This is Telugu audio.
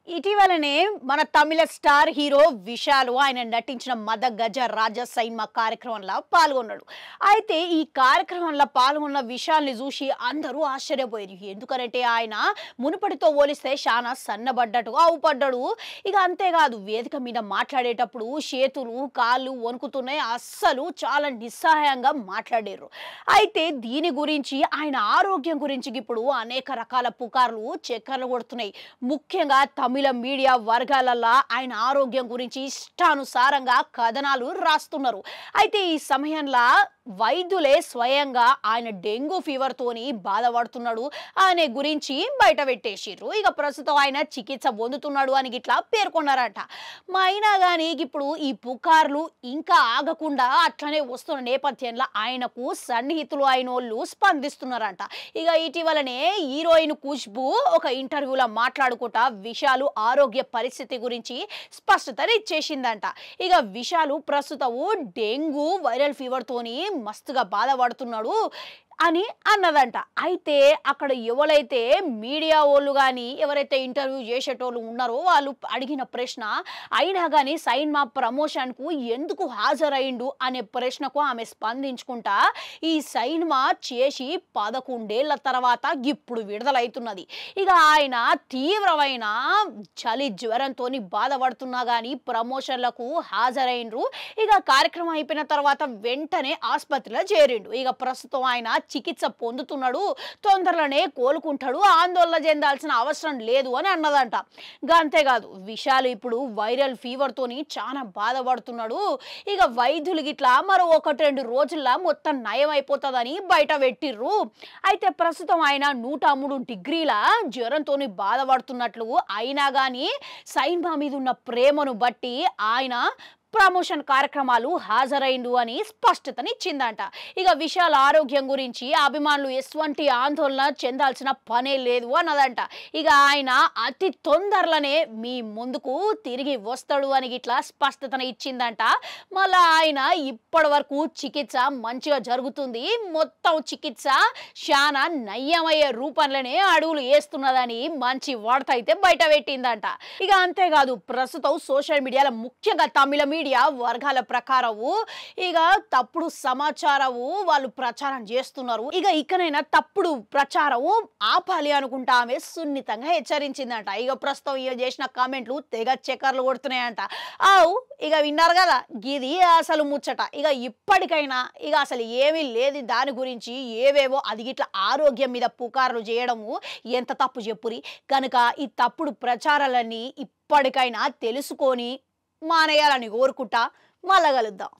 ఇటీవలనే మన తమిళ స్టార్ హీరో విశాలు ఆయన నటించిన మద గజ రాజ సైన్మా కార్యక్రమంలో పాల్గొన్నాడు. అయితే ఈ కార్యక్రమంలో పాల్గొన్న విశాల్ని చూసి అందరూ ఆశ్చర్యపోయారు. ఎందుకంటే ఆయన మునుపటితో పోలిస్తే చాలా సన్నబడ్డట్టు అవుపడ్డాడు. ఇక అంతేకాదు వేదిక మీద మాట్లాడేటప్పుడు చేతులు కాళ్ళు వణుకుతున్నాయి. అస్సలు చాలా నిస్సహాయంగా మాట్లాడారు. అయితే దీని గురించి ఆయన ఆరోగ్యం గురించి ఇప్పుడు అనేక రకాల పుకార్లు చక్కర్లు కొడుతున్నాయి. ముఖ్యంగా తమిళ మీడియా వర్గాలలో ఆయన ఆరోగ్యం గురించి ఇష్టానుసారంగా కథనాలు రాస్తున్నారు. అయితే ఈ సమయంలో వైద్యులే స్వయంగా ఆయన డెంగ్యూ ఫీవర్ తోని బాధపడుతున్నాడు అనే గురించి బయట పెట్టేసిర్రు. ఇక ప్రస్తుతం ఆయన చికిత్స పొందుతున్నాడు అని ఇట్లా పేర్కొన్నారట. అయినా కానీ ఇప్పుడు ఈ పుకార్లు ఇంకా ఆగకుండా అట్లనే వస్తున్న నేపథ్యంలో ఆయనకు సన్నిహితులు అయిన వాళ్ళు స్పందిస్తున్నారంట. ఇక ఇటీవలనే హీరోయిన్ ఖుష్బూ ఒక ఇంటర్వ్యూలో మాట్లాడుకుంటా విశాలు ఆరోగ్య పరిస్థితి గురించి స్పష్టత ఇచ్చేసిందంట. ఇక విశాలు ప్రస్తుతం డెంగ్యూ వైరల్ ఫీవర్ తోని మస్తుగా బాధపడుతున్నాడు అని అన్నదంట. అయితే అక్కడ ఎవరైతే మీడియా వాళ్ళు కానీ ఎవరైతే ఇంటర్వ్యూ చేసేటోళ్ళు ఉన్నారో వాళ్ళు అడిగిన ప్రశ్న అయినా కానీ సైన్మా ప్రమోషన్కు ఎందుకు హాజరైండు అనే ప్రశ్నకు ఆమె స్పందించుకుంటా ఈ సైన్మా చేసి 11 ఏళ్ల తర్వాత ఇప్పుడు విడుదలవుతున్నది. ఇక ఆయన తీవ్రమైన చలి జ్వరంతో బాధపడుతున్నా కానీ ప్రమోషన్లకు హాజరైండ్రు. ఇక కార్యక్రమం అయిపోయిన తర్వాత వెంటనే ఆసుపత్రిలో చేరిండు. ఇక ప్రస్తుతం ఆయన చికిత్స పొందుతున్నాడు, తొందరలోనే కోలుకుంటాడు, ఆందోళన చెందాల్సిన అవసరం లేదు అని అన్నదంట. అంతేకాదు విశాల్ ఇప్పుడు వైరల్ ఫీవర్ తోని చాలా బాధపడుతున్నాడు. ఇక వైద్యులు గిట్లా మరో 1-2 రోజుల్లో మొత్తం నయం అయిపోతుందని బయట పెట్టిర్రు. అయితే ప్రస్తుతం ఆయన 103 డిగ్రీల జ్వరంతో బాధపడుతున్నట్లు అయినా కానీ సైన్మా మీద ఉన్న ప్రేమను బట్టి ఆయన ప్రమోషన్ కార్యక్రమాలు హాజరైండు అని స్పష్టతనిచ్చిందంట. ఇక విశాల్ ఆరోగ్యం గురించి అభిమానులు ఎటువంటి ఆందోళన చెందాల్సిన పనే లేదు అన్నదంట. ఇక ఆయన అతి తొందరలోనే మీ ముందుకు తిరిగి వస్తాడు అని ఇట్లా స్పష్టతన ఇచ్చిందంట. మళ్ళా ఆయన ఇప్పటి వరకు చికిత్స మంచిగా జరుగుతుంది, మొత్తం చికిత్స చాలా నయ్యమయ్యే రూపంలోనే అడుగులు వేస్తున్నదని మంచి వార్త అయితే బయట పెట్టిందంట. ఇక అంతేకాదు ప్రస్తుతం సోషల్ మీడియాలో ముఖ్యంగా తమిళ మీడియా వర్గాల ప్రకారము ఇక తప్పుడు సమాచారము వాళ్ళు ప్రచారం చేస్తున్నారు. ఇక ఇకనైనా తప్పుడు ప్రచారం ఆపాలి అనుకుంటా ఆమె సున్నితంగా హెచ్చరించిందంట. ఇక ప్రస్తుతం ఇక చేసిన కామెంట్లు తెగ చక్కర్లు కొడుతున్నాయంట. ఇక విన్నారు కదా, గిది అసలు ముచ్చట. ఇక ఇప్పటికైనా ఇక అసలు ఏమీ లేదు దాని గురించి ఏవేవో అది ఇట్లా ఆరోగ్యం మీద పుకార్లు చేయడము ఎంత తప్పు చెప్పురి. కనుక ఈ తప్పుడు ప్రచారాలన్నీ ఇప్పటికైనా తెలుసుకొని మానేయాలని కోరుకుంటా. మళ్ళా కలుద్దాం.